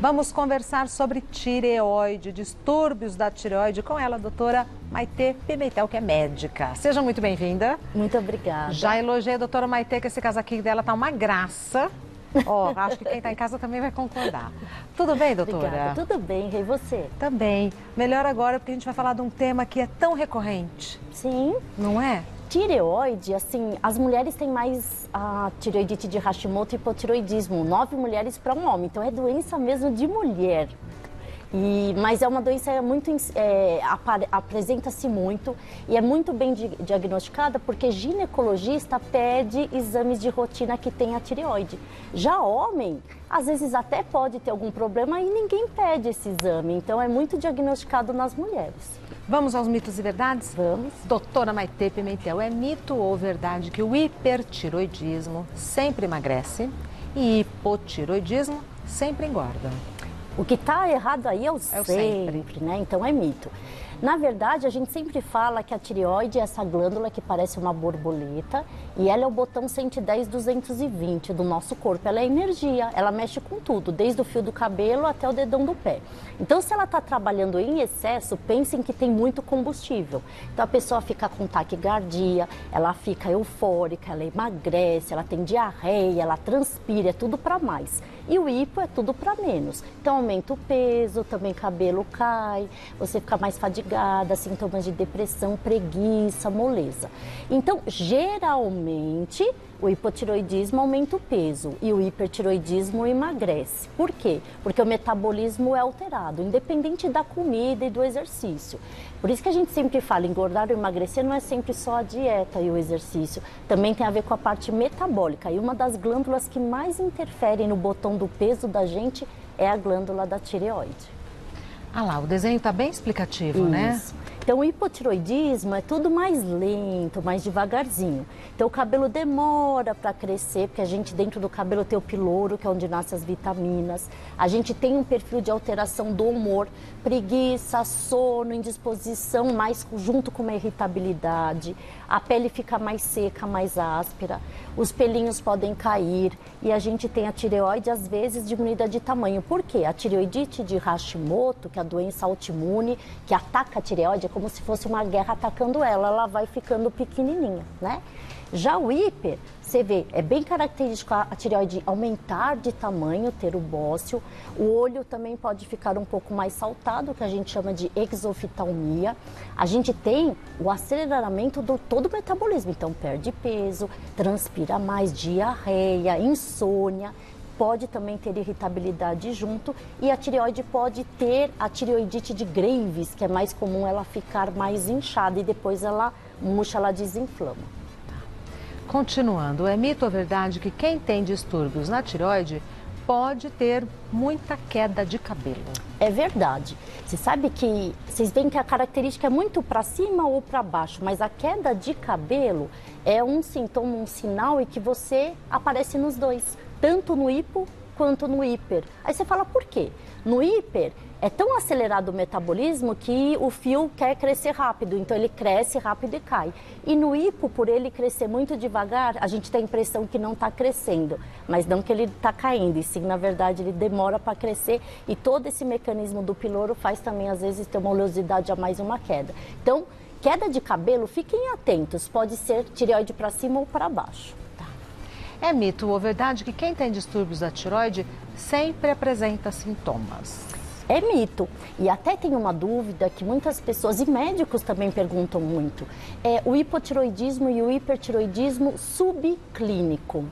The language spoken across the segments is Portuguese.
Vamos conversar sobre tireoide, distúrbios da tireoide, com ela, a doutora Maitê Pimentel, que é médica. Seja muito bem-vinda. Muito obrigada. Já elogiei a doutora Maitê, que esse casaquinho dela tá uma graça. Ó, acho que quem está em casa também vai concordar. Tudo bem, doutora? Obrigada. Tudo bem, e você? Também. Melhor agora, porque a gente vai falar de um tema que é tão recorrente. Sim. Não é? Tireoide, assim, as mulheres têm mais a tireoidite de Hashimoto e hipotireoidismo. 9 mulheres para um homem, então é doença mesmo de mulher. Mas é uma doença muito, apresenta-se muito e é muito bem diagnosticada porque ginecologista pede exames de rotina que tem a tireoide. Já homem, às vezes até pode ter algum problema e ninguém pede esse exame, então é muito diagnosticado nas mulheres. Vamos aos mitos e verdades? Vamos. Doutora Maitê Pimentel, é mito ou verdade que o hipertiroidismo sempre emagrece e hipotiroidismo sempre engorda? O que está errado aí é o sempre, né? Então é mito. Na verdade, a gente sempre fala que a tireoide é essa glândula que parece uma borboleta e ela é o botão 110, 220 do nosso corpo. Ela é energia, ela mexe com tudo, desde o fio do cabelo até o dedão do pé. Então, se ela está trabalhando em excesso, pensem que tem muito combustível. Então, a pessoa fica com taquicardia, ela fica eufórica, ela emagrece, ela tem diarreia, ela transpira, é tudo para mais. E o hipo é tudo para menos. Então, aumenta o peso, também cabelo cai, você fica mais fadigada, sintomas de depressão, preguiça, moleza. Então, geralmente, o hipotiroidismo aumenta o peso e o hipertiroidismo emagrece. Por quê? Porque o metabolismo é alterado, independente da comida e do exercício. Por isso que a gente sempre fala, engordar ou emagrecer não é sempre só a dieta e o exercício. Também tem a ver com a parte metabólica. E uma das glândulas que mais interferem no botão do peso da gente é a glândula da tireoide. Ah lá, o desenho está bem explicativo, Isso. né? Então, o hipotiroidismo é tudo mais lento, mais devagarzinho. Então, o cabelo demora para crescer, porque a gente dentro do cabelo tem o piloro, que é onde nascem as vitaminas. A gente tem um perfil de alteração do humor, preguiça, sono, indisposição, mais junto com uma irritabilidade. A pele fica mais seca, mais áspera. Os pelinhos podem cair e a gente tem a tireoide, às vezes, diminuída de tamanho. Por quê? A tireoidite de Hashimoto, que é a doença autoimune, que ataca a tireoide, é como se fosse uma guerra atacando ela vai ficando pequenininha, né? Já o hiper, você vê, é bem característico a tireoide aumentar de tamanho, ter o bócio. O olho também pode ficar um pouco mais saltado, que a gente chama de exoftalmia. A gente tem o aceleramento do todo o metabolismo, então perde peso, transpira mais, diarreia, insônia. Pode também ter irritabilidade junto e a tireoide pode ter a tireoidite de Graves, que é mais comum ela ficar mais inchada e depois ela murcha, ela desinflama. Continuando, é mito ou verdade que quem tem distúrbios na tireoide pode ter muita queda de cabelo? É verdade. Você sabe que, vocês veem que a característica é muito para cima ou para baixo, mas a queda de cabelo é um sintoma, um sinal em que você aparece nos dois, tanto no hipo quanto no hiper. Aí você fala, por quê? No hiper é tão acelerado o metabolismo que o fio quer crescer rápido, então ele cresce rápido e cai. E no hipo, por ele crescer muito devagar, a gente tem a impressão que não está crescendo, mas não que ele está caindo, e sim, na verdade, ele demora para crescer e todo esse mecanismo do piloro faz também, às vezes, ter uma oleosidade a mais e uma queda. Então, queda de cabelo, fiquem atentos, pode ser tireoide para cima ou para baixo. É mito ou verdade que quem tem distúrbios da tireoide sempre apresenta sintomas? É mito. E até tem uma dúvida que muitas pessoas, e médicos também perguntam muito, é o hipotiroidismo e o hipertiroidismo subclínico.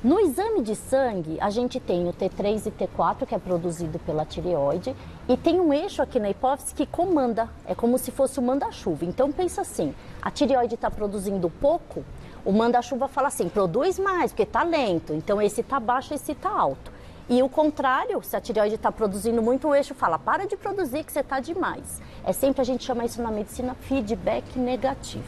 No exame de sangue, a gente tem o T3 e T4, que é produzido pela tireoide, e tem um eixo aqui na hipófise que comanda, é como se fosse o manda-chuva. Então pensa assim, a tireoide está produzindo pouco, o manda-chuva fala assim, produz mais, porque está lento, então esse está baixo, esse está alto. E o contrário, se a tireoide está produzindo muito, o eixo fala, para de produzir que você está demais. É sempre, a gente chama isso na medicina, feedback negativo.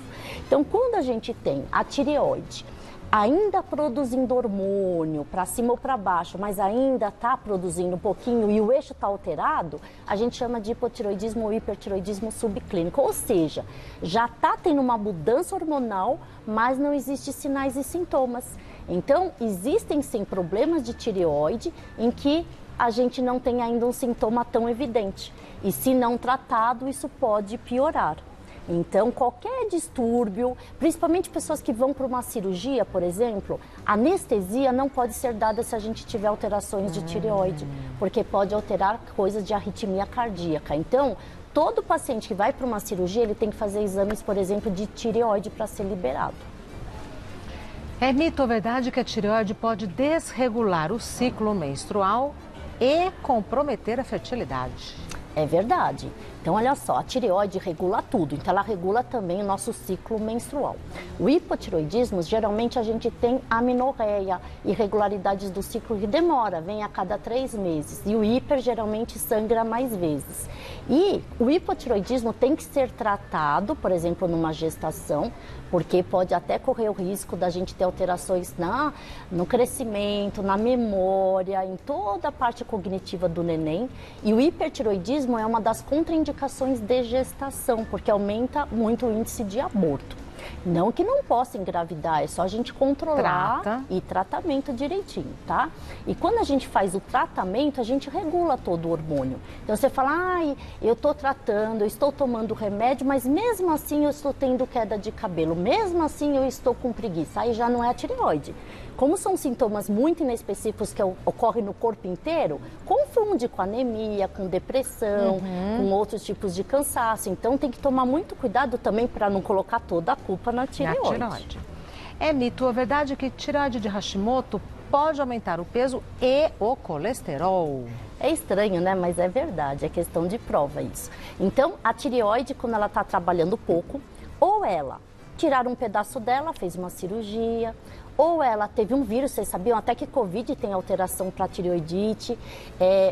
Então, quando a gente tem a tireoide ainda produzindo hormônio para cima ou para baixo, mas ainda está produzindo um pouquinho e o eixo está alterado, a gente chama de hipotiroidismo ou hipertiroidismo subclínico. Ou seja, já está tendo uma mudança hormonal, mas não existem sinais e sintomas. Então, existem sim problemas de tireoide em que a gente não tem ainda um sintoma tão evidente. E se não tratado, isso pode piorar. Então, qualquer distúrbio, principalmente pessoas que vão para uma cirurgia, por exemplo, anestesia não pode ser dada se a gente tiver alterações de tireoide, porque pode alterar coisas de arritmia cardíaca. Então, todo paciente que vai para uma cirurgia, ele tem que fazer exames, por exemplo, de tireoide para ser liberado. É mito ou verdade que a tireoide pode desregular o ciclo menstrual e comprometer a fertilidade? É verdade. Então, olha só, a tireoide regula tudo, então ela regula também o nosso ciclo menstrual. O hipotireoidismo, geralmente a gente tem amenorreia, irregularidades do ciclo que demora, vem a cada 3 meses. E o hiper geralmente sangra mais vezes. E o hipotireoidismo tem que ser tratado, por exemplo, numa gestação, porque pode até correr o risco da gente ter alterações no crescimento, na memória, em toda a parte cognitiva do neném. E o hipertireoidismo é uma das contraindicações de gestação, porque aumenta muito o índice de aborto. Não que não possa engravidar, é só a gente controlar e tratamento direitinho, tá? E quando a gente faz o tratamento, a gente regula todo o hormônio. Então você fala, eu estou tratando, eu estou tomando remédio, mas mesmo assim eu estou tendo queda de cabelo, mesmo assim eu estou com preguiça, aí já não é a tireoide. Como são sintomas muito inespecíficos que ocorrem no corpo inteiro, confunde com anemia, com depressão, com outros tipos de cansaço. Então tem que tomar muito cuidado também para não colocar toda a culpa na tireoide. É mito ou verdade que tireoide de Hashimoto pode aumentar o peso e o colesterol? É estranho, né? Mas é verdade, é questão de prova isso. Então, a tireoide, quando ela está trabalhando pouco, ou ela tiraram um pedaço dela, fez uma cirurgia, ou ela teve um vírus, vocês sabiam até que Covid tem alteração para tireoidite,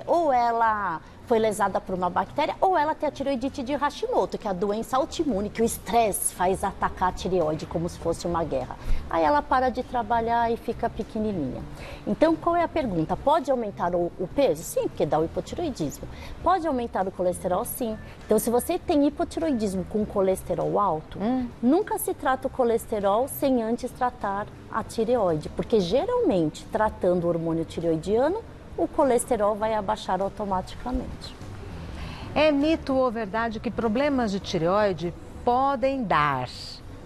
ou ela foi lesada por uma bactéria, ou ela tem a tireoidite de Hashimoto, que é a doença autoimune, que o estresse faz atacar a tireoide como se fosse uma guerra. Aí ela para de trabalhar e fica pequenininha. Então, qual é a pergunta? Pode aumentar o peso? Sim, porque dá o hipotireoidismo. Pode aumentar o colesterol? Sim. Então, se você tem hipotireoidismo com colesterol alto, nunca se trata o colesterol sem antes tratar a tireoide, porque geralmente, tratando o hormônio tireoidiano, o colesterol vai abaixar automaticamente. É mito ou verdade que problemas de tireoide podem dar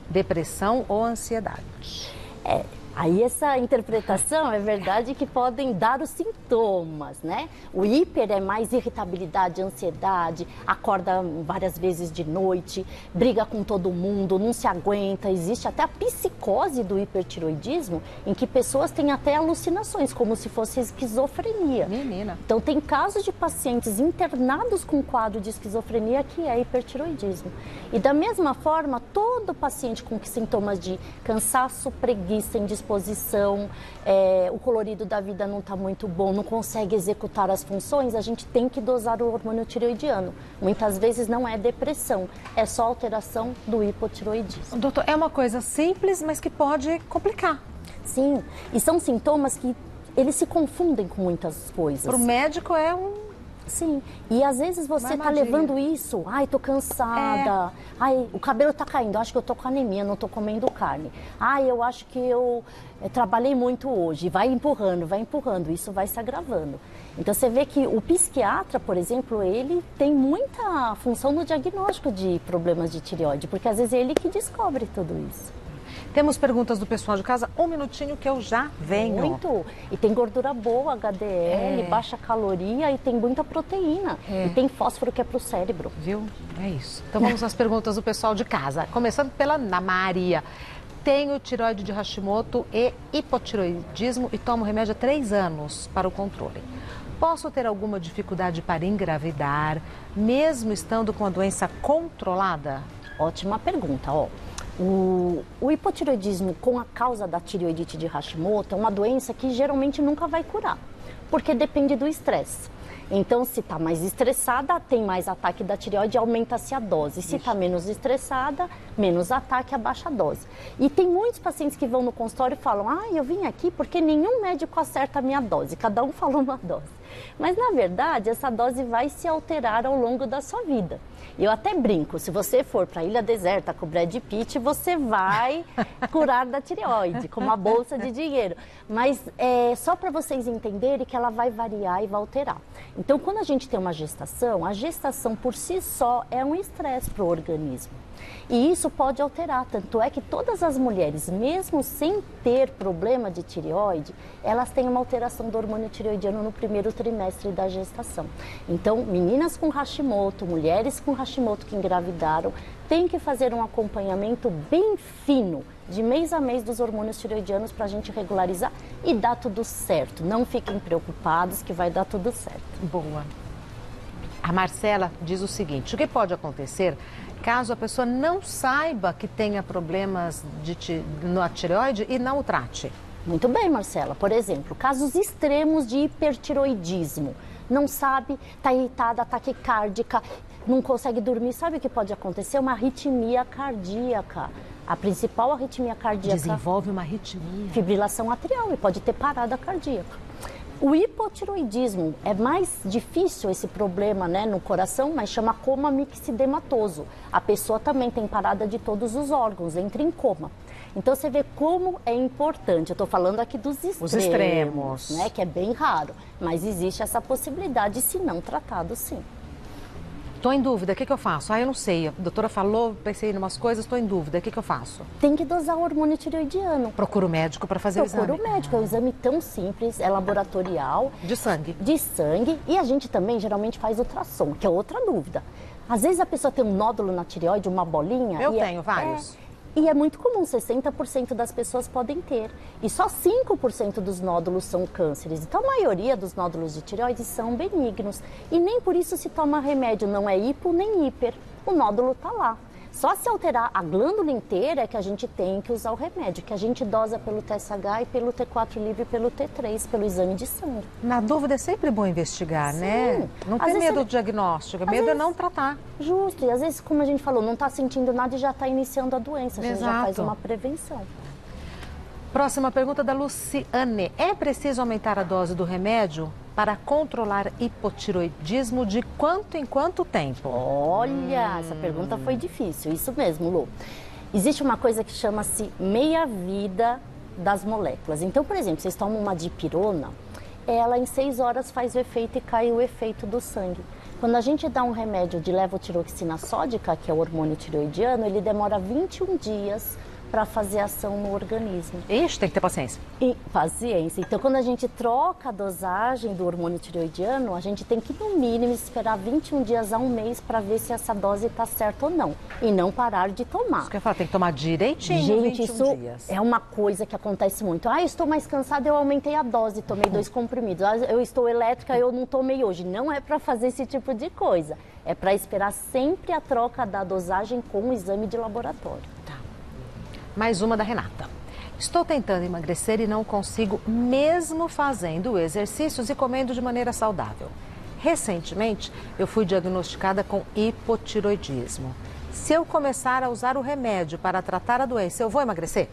depressão ou ansiedade? Aí essa interpretação é verdade que podem dar os sintomas, né? O hiper é mais irritabilidade, ansiedade, acorda várias vezes de noite, briga com todo mundo, não se aguenta. Existe até a psicose do hipertireoidismo, em que pessoas têm até alucinações, como se fosse esquizofrenia. Menina. Então tem casos de pacientes internados com quadro de esquizofrenia que é hipertireoidismo. E da mesma forma, todo paciente com sintomas de cansaço, preguiça, indisposição, o colorido da vida não está muito bom, não consegue executar as funções, a gente tem que dosar o hormônio tireoidiano. Muitas vezes não é depressão, é só alteração do hipotireoidismo. Doutor, é uma coisa simples, mas que pode complicar. Sim, e são sintomas que eles se confundem com muitas coisas. Para o médico é Sim, e às vezes você está levando isso, tô cansada, o cabelo está caindo, acho que eu tô com anemia, não tô comendo carne, eu acho que eu trabalhei muito hoje, vai empurrando, isso vai se agravando. Então você vê que o psiquiatra, por exemplo, ele tem muita função no diagnóstico de problemas de tireoide, porque às vezes é ele que descobre tudo isso. Temos perguntas do pessoal de casa, um minutinho que eu já venho. Muito. E tem gordura boa, HDL, baixa caloria e tem muita proteína. E tem fósforo que é para o cérebro. Viu? É isso. Então vamos às perguntas do pessoal de casa. Começando pela Ana Maria. Tenho tireoide de Hashimoto e hipotireoidismo e tomo remédio há 3 anos para o controle. Posso ter alguma dificuldade para engravidar, mesmo estando com a doença controlada? Ótima pergunta, O hipotireoidismo com a causa da tireoidite de Hashimoto é uma doença que geralmente nunca vai curar, porque depende do estresse. Então, se está mais estressada, tem mais ataque da tireoide, aumenta-se a dose. Se está menos estressada, menos ataque, abaixa a dose. E tem muitos pacientes que vão no consultório e falam, eu vim aqui porque nenhum médico acerta a minha dose, cada um falou uma dose. Mas, na verdade, essa dose vai se alterar ao longo da sua vida. Eu até brinco, se você for para Ilha Deserta com o Brad Pitt, você vai curar da tireoide, com uma bolsa de dinheiro. Mas é só para vocês entenderem que ela vai variar e vai alterar. Então, quando a gente tem uma gestação, a gestação por si só é um estresse para o organismo. E isso pode alterar, tanto é que todas as mulheres, mesmo sem ter problema de tireoide, elas têm uma alteração do hormônio tireoidiano no primeiro trimestre da gestação. Então, meninas com Hashimoto, mulheres com Hashimoto que engravidaram, têm que fazer um acompanhamento bem fino, de mês a mês dos hormônios tireoidianos para a gente regularizar e dar tudo certo. Não fiquem preocupados que vai dar tudo certo. Boa. A Marcela diz o seguinte: o que pode acontecer caso a pessoa não saiba que tenha problemas na tireoide e não o trate? Muito bem, Marcela. Por exemplo, casos extremos de hipertiroidismo. Não sabe, está irritada, taquicárdica, não consegue dormir. Sabe o que pode acontecer? Uma arritmia cardíaca. A principal arritmia cardíaca... Desenvolve uma arritmia. Fibrilação atrial e pode ter parada cardíaca. O hipotiroidismo é mais difícil esse problema, né, no coração, mas chama coma mixedematoso. A pessoa também tem parada de todos os órgãos, entra em coma. Então você vê como é importante. Eu estou falando aqui dos extremos, os extremos, né, que é bem raro, mas existe essa possibilidade se não tratado, sim. Estou em dúvida, o que eu faço? Eu não sei, a doutora falou, pensei em umas coisas, estou em dúvida, o que eu faço? Tem que dosar o hormônio tireoidiano. Procura o médico para fazer o exame? Procura o médico, é um exame tão simples, é laboratorial. De sangue? De sangue, e a gente também geralmente faz ultrassom, que é outra dúvida. Às vezes a pessoa tem um nódulo na tireoide, uma bolinha. Eu tenho vários. E é muito comum, 60% das pessoas podem ter. E só 5% dos nódulos são cânceres. Então, a maioria dos nódulos de tireoide são benignos. E nem por isso se toma remédio, não é hipo nem hiper. O nódulo está lá. Só se alterar a glândula inteira é que a gente tem que usar o remédio, que a gente dosa pelo TSH e pelo T4 livre e pelo T3, pelo exame de sangue. Na dúvida é sempre bom investigar, né? Não tem medo do diagnóstico, medo é não tratar. Justo, e às vezes, como a gente falou, não está sentindo nada e já está iniciando a doença, a gente já faz uma prevenção. Próxima pergunta da Luciane. É preciso aumentar a dose do remédio para controlar hipotiroidismo de quanto em quanto tempo? Olha, essa pergunta foi difícil, isso mesmo, Lu. Existe uma coisa que chama-se meia-vida das moléculas. Então, por exemplo, vocês tomam uma dipirona, ela em 6 horas faz o efeito e cai o efeito do sangue. Quando a gente dá um remédio de levotiroxina sódica, que é o hormônio tireoidiano, ele demora 21 dias para fazer ação no organismo. Ixi, tem que ter paciência. E paciência. Então, quando a gente troca a dosagem do hormônio tireoidiano, a gente tem que, no mínimo, esperar 21 dias a um mês para ver se essa dose está certa ou não. E não parar de tomar. Isso que eu falo, tem que tomar direitinho, gente, 21 isso dias. É uma coisa que acontece muito. Ah, eu estou mais cansada, eu aumentei a dose, tomei 2 comprimidos. Ah, eu estou elétrica, eu não tomei hoje. Não é para fazer esse tipo de coisa. É para esperar sempre a troca da dosagem com o exame de laboratório. Mais uma da Renata. Estou tentando emagrecer e não consigo, mesmo fazendo exercícios e comendo de maneira saudável. Recentemente, eu fui diagnosticada com hipotiroidismo. Se eu começar a usar o remédio para tratar a doença, eu vou emagrecer?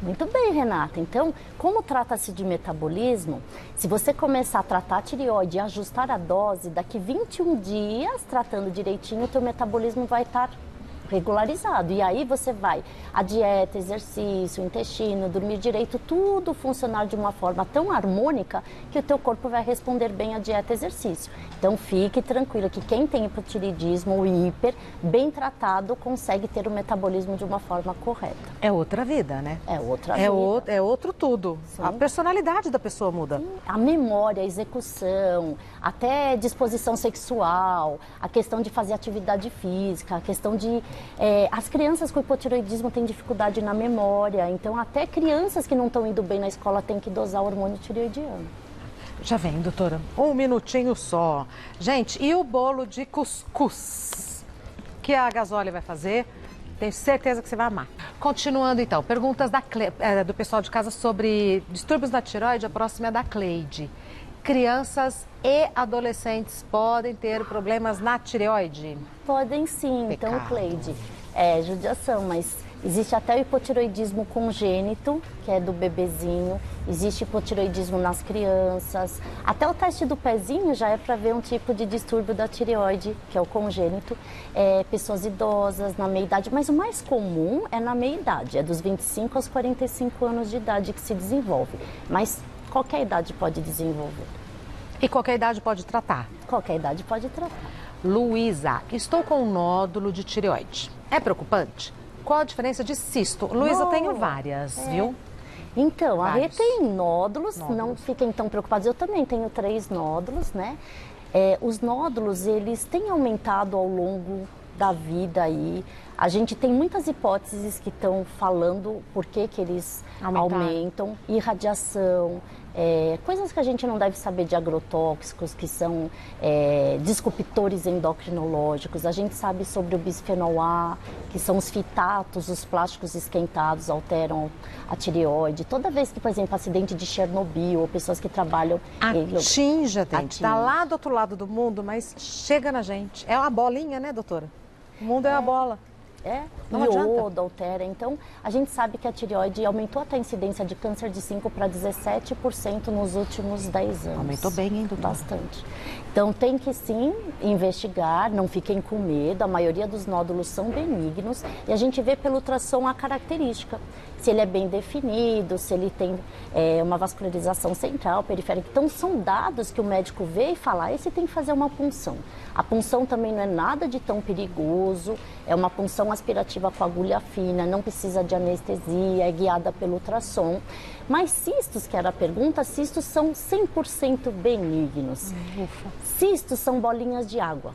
Muito bem, Renata. Então, como trata-se de metabolismo, se você começar a tratar a tireoide e ajustar a dose, daqui 21 dias, tratando direitinho, o teu metabolismo vai estar regularizado. E aí você vai, a dieta, exercício, intestino, dormir direito, tudo funcionar de uma forma tão harmônica que o teu corpo vai responder bem à dieta e exercício. Então fique tranquila que quem tem hipotireoidismo ou hiper, bem tratado, consegue ter o metabolismo de uma forma correta. É outra vida, né? É outra vida. É outro tudo. Sim. A personalidade da pessoa muda. Sim. A memória, a execução, até disposição sexual, a questão de fazer atividade física, a questão de... as crianças com hipotireoidismo têm dificuldade na memória, então até crianças que não estão indo bem na escola têm que dosar o hormônio tireoidiano. Já vem, doutora. Um minutinho só. Gente, e o bolo de cuscuz que a Gasoli vai fazer? Tenho certeza que você vai amar. Continuando então, perguntas do pessoal de casa sobre distúrbios da tireoide. A próxima é da Cleide. Crianças e adolescentes podem ter problemas na tireoide? Podem sim. Pecado. Então, Cleide, judiação, mas Existe até o hipotireoidismo congênito, que é do bebezinho. Existe hipotireoidismo nas crianças. Até o teste do pezinho já é para ver um tipo de distúrbio da tireoide, que é o congênito. Pessoas idosas, na meia-idade. Mas o mais comum é na meia-idade. É dos 25 aos 45 anos de idade que se desenvolve. Mas qualquer idade pode desenvolver. E qualquer idade pode tratar? Qualquer idade pode tratar. Luísa, estou com um nódulo de tireoide. É preocupante? Qual a diferença de cisto? Luísa, eu tenho várias, viu? Então, a Rê Vários. tem nódulos, não fiquem tão preocupados. Eu também tenho 3 nódulos, né? Os nódulos, eles têm aumentado ao longo da vida aí. A gente tem muitas hipóteses que estão falando por que eles aumentam. Irradiação, coisas que a gente não deve saber de agrotóxicos, que são disruptores endocrinológicos. A gente sabe sobre o bisfenol A, que são os fitatos, os plásticos esquentados, alteram a tireoide. Toda vez que, por exemplo, acidente de Chernobyl, ou pessoas que trabalham... Atinge a gente. Está lá do outro lado do mundo, mas chega na gente. É uma bolinha, né, doutora? O mundo é uma bola. Iodo altera. Então, a gente sabe que a tireoide aumentou até a incidência de câncer de 5 para 17% nos últimos 10 anos. Aumentou bem, hein, doutora? Bastante. Então, tem que sim investigar, não fiquem com medo. A maioria dos nódulos são benignos e a gente vê pelo ultrassom a característica. Se ele é bem definido, se ele tem uma vascularização central, periférica. Então, são dados que o médico vê e fala, esse tem que fazer uma punção. A punção também não é nada de tão perigoso, é uma punção aspirativa com agulha fina, não precisa de anestesia, é guiada pelo ultrassom. Mas cistos, que era a pergunta, cistos são 100% benignos. Cistos são bolinhas de água.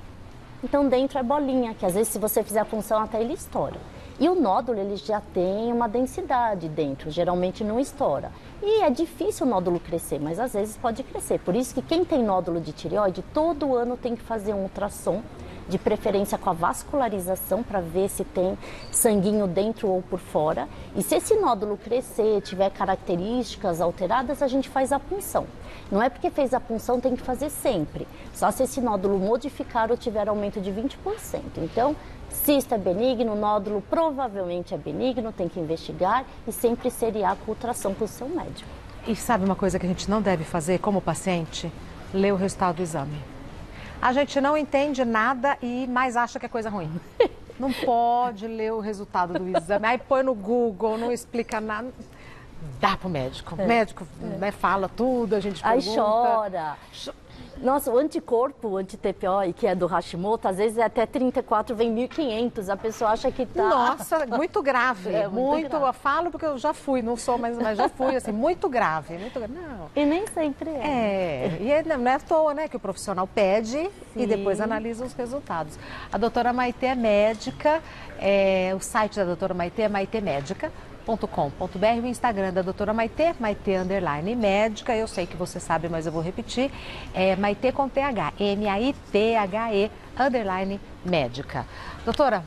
Então, dentro é bolinha, que às vezes se você fizer a punção até ele estoura. E o nódulo, ele já tem uma densidade dentro, geralmente não estoura. E é difícil o nódulo crescer, mas às vezes pode crescer. Por isso que quem tem nódulo de tireoide, todo ano tem que fazer um ultrassom, de preferência com a vascularização, para ver se tem sanguinho dentro ou por fora. E se esse nódulo crescer, tiver características alteradas, a gente faz a punção. Não é porque fez a punção, tem que fazer sempre. Só se esse nódulo modificar ou tiver aumento de 20%. Então, cisto é benigno, nódulo provavelmente é benigno, tem que investigar e sempre seriar com ultrassom para o seu médico. E sabe uma coisa que a gente não deve fazer como paciente? Ler o resultado do exame. A gente não entende nada e mais acha que é coisa ruim. Não pode ler o resultado do exame. Aí põe no Google, não explica nada. Dá pro médico. O médico fala tudo, a gente pergunta. Aí chora. Nossa, o anticorpo, o anti-TPO, que é do Hashimoto, às vezes é até 34, vem 1.500. A pessoa acha que tá... Nossa, muito grave. Muito grave. Eu falo porque eu já fui, não sou, mas já fui, assim, muito grave. Não. E nem sempre E não é à toa, né, que o profissional pede e depois analisa os resultados. A doutora Maitê é médica, o site da doutora Maitê é maitemédica.com.br, o Instagram da doutora Maitê, Maitê_médica, eu sei que você sabe, mas eu vou repetir, é Maitê com TH, MAITHE _médica. Doutora,